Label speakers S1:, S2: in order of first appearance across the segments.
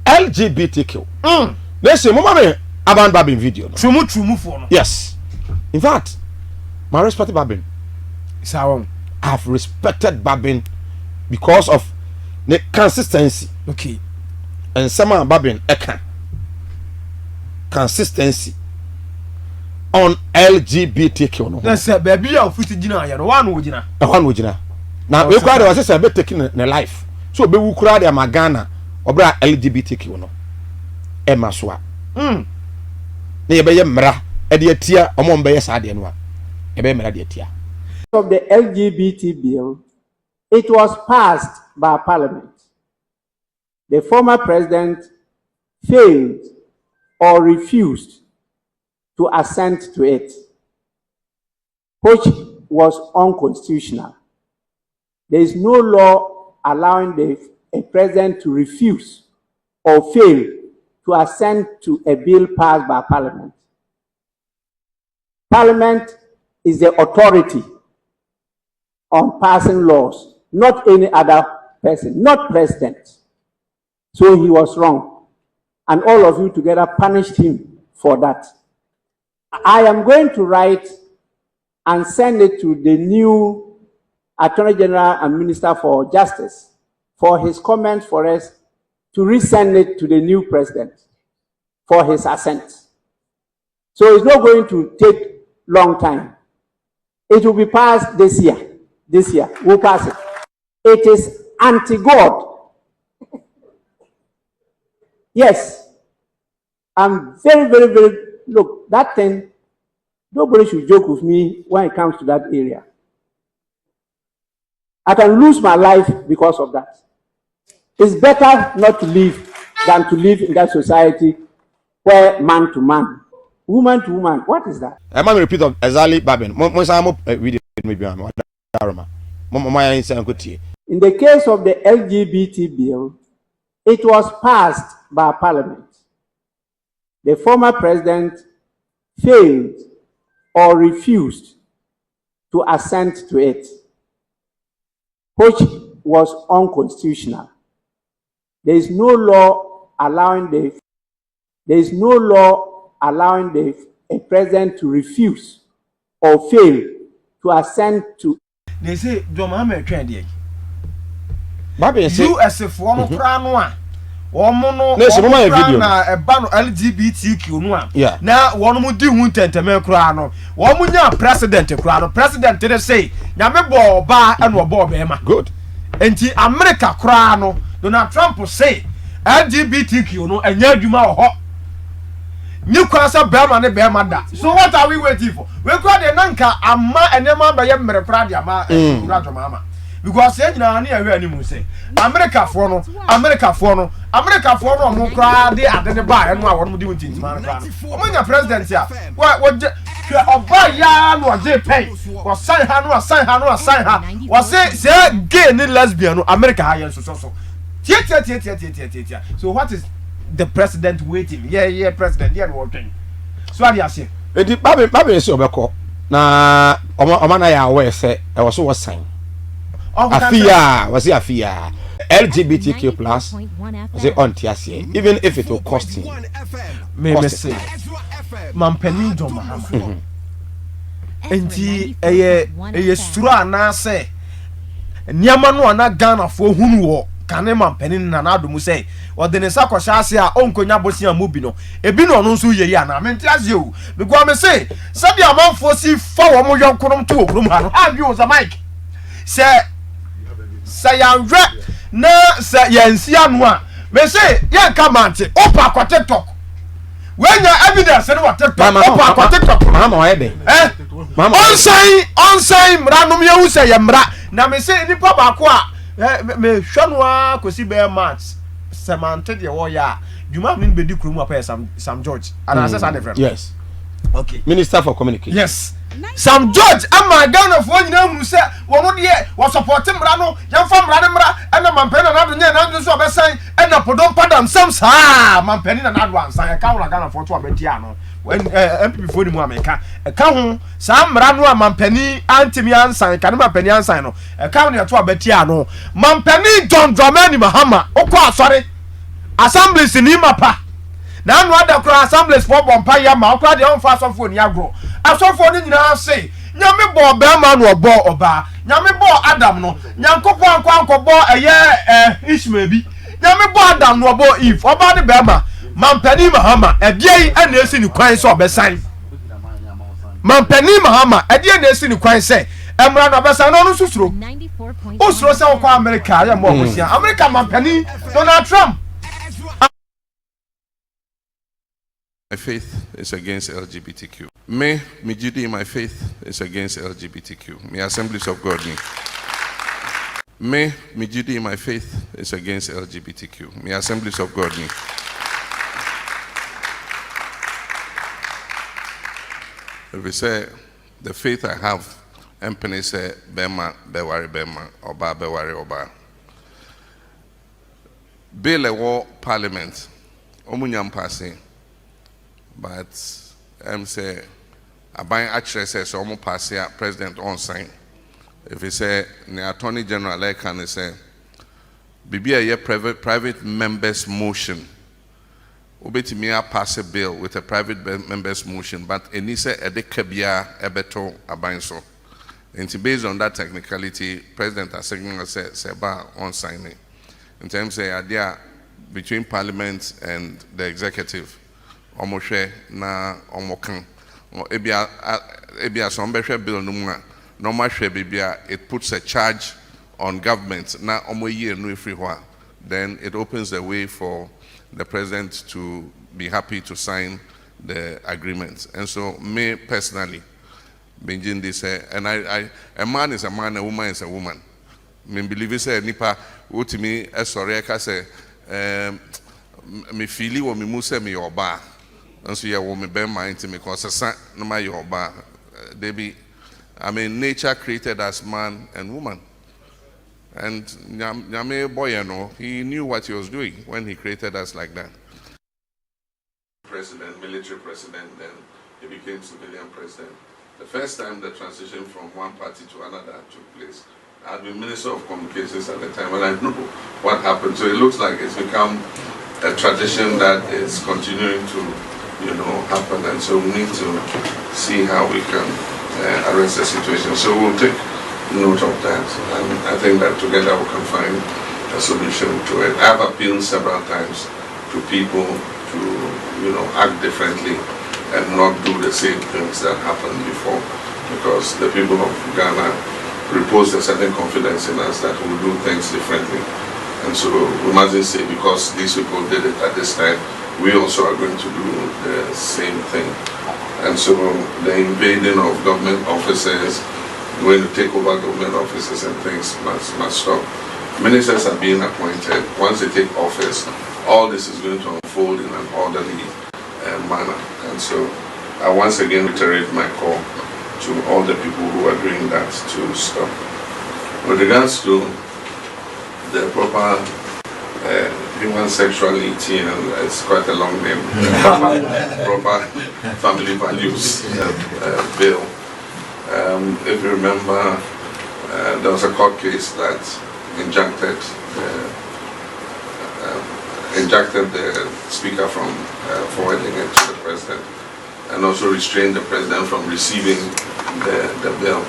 S1: LGBTQ. Let's say, Mama, Alban Bagbin video.
S2: Trumu for no.
S1: Yes. In fact, my respect Bagbin.
S2: I've
S1: respected Bagbin because of the consistency.
S2: Okay.
S1: And some Bagbin consistency on LGBTQ. No.
S2: That's a baby of Futigina, and one Wujina.
S1: Now, we crowd was a bit taking a life. So, we will crowd a Magana or LGBTQ. No. Emma Swa. Mra, Ediatia, among Bayas Adianwa. Ebemradiatia.
S3: Of the LGBT bill, it was passed by Parliament. The former president failed or refused to assent to it, which was unconstitutional. There is no law allowing a president to refuse or fail to assent to a bill passed by Parliament. Parliament is the authority on passing laws, not any other person, not president. So he was wrong. And all of you together punished him for that. I am going to write and send it to the new Attorney General and Minister for Justice for his comments for us to resend it to the new president for his assent. So it's not going to take long time. It will be passed this year. This year, we'll pass it. It is anti-God. Yes. I'm very, look, that thing, nobody should joke with me when it comes to that area. I can lose my life because of that. It's better not to live than to live in that society where man to man, woman to woman. What is that?
S1: I'm going to repeat of Alban Bagbin.
S3: In the case of the LGBT bill, it was passed by Parliament. The former president failed or refused to assent to it, which was unconstitutional. There is no law allowing a president to refuse or fail to assent to.
S2: They say, Mahama trendy.
S1: You
S2: as a former crown, woman, LGBTQ.
S1: Yeah.
S2: Now, one would do one tentamen crown. One would not president crown. President didn't say, Yamebo bar and Bob Emma.
S1: Good.
S2: And the America crown, Donald Trump will say, LGBTQ, no, and Yaduma hot. New class of Berman and Bermanda. So what are we waiting for? We've got a Nanka, Amma, and Emma by Merpradia, Mama. Because you know, I say America for no, Mukra, they are the buy and what would do with things, man. When your president, what buy ya, no, they pay, or sign her, was say gay and lesbian, America, so. So what is the president waiting? Yeah, president, yeah, working. So what do you say?
S1: Baby is your na Omana ya say I was so sign. Afia was Afia LGBTQ plus was it on TSA, even if it will cost him.
S2: Maybe say Mampeni do Mahama. Enti eye sura na say nyama no na Ghana for hunu wo kane Mampeni na na do mu say odenesa kwasha ase a onkonya bosia mu bi no ebi no nso yeye ana menti ase o because me say sabi amanfo si fa wo mo yonkonom to okrom ha no abi o za mic say yanwe na say yansi anu a me say yan kamante opa kwa TikTok when your evidence no what TikTok opa kwa TikTok
S1: mama wa ebe
S2: mama onsign mranom ye hu say yemra na me say nipa ba ko a me hwanu a kosi be match semante de wo ya juma min be di krumu apa Sam George and assess and friend.
S1: Yes,
S2: okay,
S1: Minister for Communication.
S2: Yes, Sam George ama Ghana for nyina mu se wo de wo support mra no yemfa mra ne mra ena mampeni na do nya na so obesan ena podom padam sam sa mampeni na do ansan e ka wo Ghana for to abetia no when MPP for mu America e ka ho sa mra no mampeni antimi ansan ka ne mampeni ansan no e ka wo ne to abetia no mampeni John Dramani Mahama okọ asore assemblies ni mapa na anu ada kura assemblies for bompa ya ma okura de on fa asofo ni agro asofo ni nyina say nyame bo be ma no obo oba nyame bo Adam no nyankopon anko bo eye Ishmael bi nyame bo Adam no obo Eve oba de be ma mampani Mahama edie ena esi ni kwan so obesan mampani Mahama edie na esi ni kwan se emra no obesan no susuro usuro se wo kwa America ya mo okosia America mampani Donald Trump.
S4: My faith is against LGBTQ. Me Judy in my faith is against LGBTQ. Me Assemblies of God me Judy in my faith is against LGBTQ. Me Assemblies of God me. If we say the faith I have, Empene say Bema Bewari Bema Oba Bewari Oba. Bill a war parliament. Omunyam passing. But say Aban actually says almost pass here president on sign. If he say the attorney general like can say be a private members motion. Obetimi pass a bill with a private members motion, but any say a dekabia ebeto aban so. And based on that technicality, President Asegna say on signing. In terms say idea between Parliament and the executive. Omoshe na omokan ebia so mbehwe bill no mu a no mahwe bibia it puts a charge on government na omoyie no free ho then it opens the way for the president to be happy to sign the agreement. And so me personally begin this and I a man is a man, a woman is a woman. Me believe say nipa wotimi esore ka say me feeli wo me mu say me oba. And so, yeah, woman, bear mind to me because no matter your bar, nature created as man and woman. And Nyame Boyano, he knew what he was doing when he created us like that. President, military president, then he became civilian president. The first time the transition from one party to another took place, I had been Minister of Communications at the time, and I know what happened. So it looks like it's become a tradition that is continuing to happen, and so we need to see how we can arrest the situation. So we'll take note of that, and I think that together we can find a solution to it. I've appealed several times to people to, act differently and not do the same things that happened before, because the people of Ghana repose a certain confidence in us that we'll do things differently. And so we mustn't say because these people did it at this time, we also are going to do the same thing. And so the invading of government offices, going to take over government offices and things must stop. Ministers are being appointed. Once they take office, all this is going to unfold in an orderly manner. And so I once again reiterate my call to all the people who are doing that to stop. With regards to the proper human sexuality, and it's quite a long name, proper family values bill. If you remember, there was a court case that injuncted the speaker from forwarding it to the president, and also restrained the president from receiving the bill.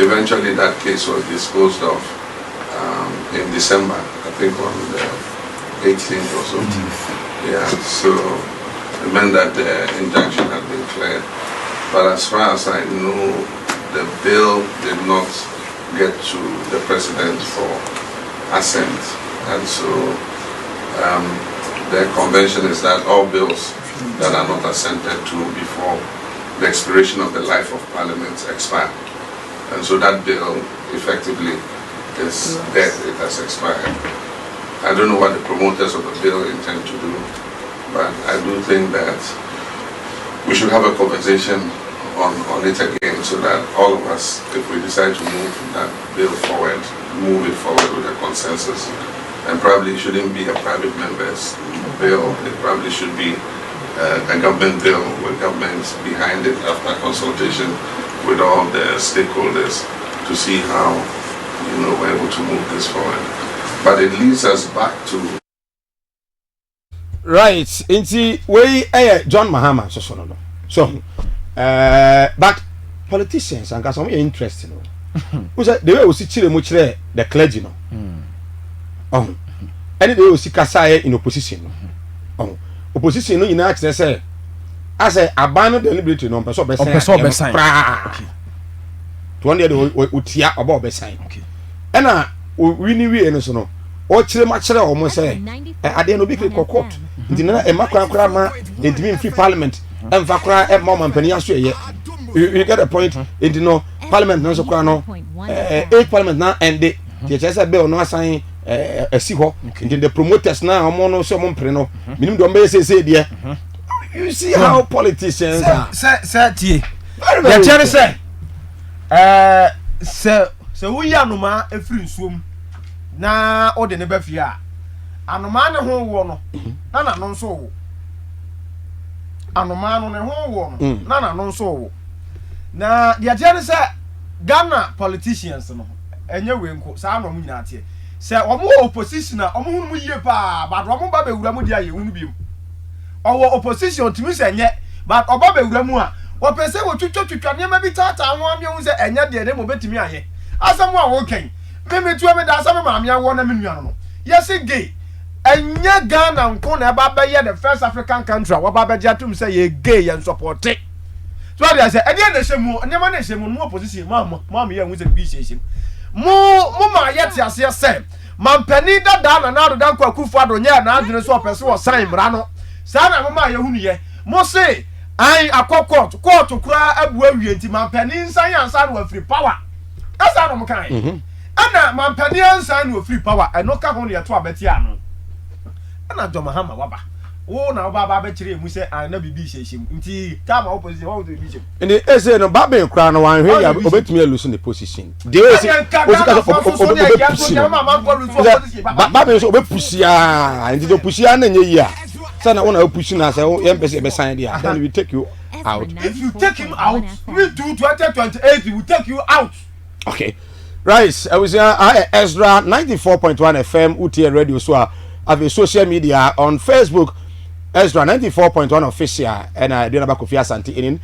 S4: Eventually that case was disposed of in December, I think on the 18th or so. Yeah, so it meant that the injunction had been cleared. But as far as I know, the bill did not get to the president for assent. And so the convention is that all bills that are not assented to before the expiration of the life of Parliament expire. And so that bill effectively is dead, it has expired. I don't know what the promoters of the bill intend to do, but I do think that we should have a conversation on it again so that all of us, if we decide to move that bill forward, move it forward with a consensus. And probably it shouldn't be a private member's bill, it probably should be a government bill with government behind it after consultation with all the stakeholders to see how we're able to move this forward. But it leads us back to
S1: right nti we John Mahama so no so but politicians and some interesting who say the way we see chire mu chire the clergy no any the way we see kasa in opposition no opposition no nyina kire say as aban deliberately no person be sign to one day otia oba be sign and we ni we no so no o chire ma chire o mo say ade no bi court nti na e makra ma ntimi free parliament em fa kra e ma mampani aso ye you get the point nti no parliament no so kra no parliament na ende the chesa bill no assign esi ho nti the promoters na omo no so mo mpre no minim do mbe say dey you see how politicians
S2: say tie ya chere say we yanoma efiri nsuom na ode ne ba fie a anoma ne ho wo no na no nso wo anoma no ne ho wo no na no nso wo na ya chere say Ghana politicians no enye we nko sa no mu nyina tie say omo opposition a omo hu mu yie pa but omo ba be wura mu dia ye hu biem owo opposition timi se enye but oba be wura mu a wo pese wo twitwa ne ma bi tata ho am ye hu se enye de mo betimi aye asam a wo kan me tuwa me da asam ma amia wo na me nua no yes gay enye Ghana nko na ba be ye the first African country wo ba be jatum say ye gay and support it so I say ade na shemu ne ma na shemu no opposition ma ye hu se bi sheshim mo ma ye ti ase say mampani dada na do kwa kufu ado nya na adwene so opese wo san mra no sa na mo ma ye hu ne mo say ai akokot court kura abu awie nti mampani nsan ansa no free power asa no mo kan ana mampani ansa no free power eno ka ho ne to abeti ano ana do Mahama waba wo na ba be kire mu say ana bibi hyehim nti ta ma opposition wo do bibi
S1: and ese no Bagbin kra no wan hwe ya obetumi alusu ne position the way Bagbin so obepusia nti do pusia na nye yi a sana wona opusi na say ye mpese be sign dia then we take you out.
S2: If you take him out we do 2028 we will take you out.
S1: Okay, right, I was EZRA 94.1 FM UTA radio so have social media on Facebook EZRA 94.1 official and I do na ba Kofi Asante in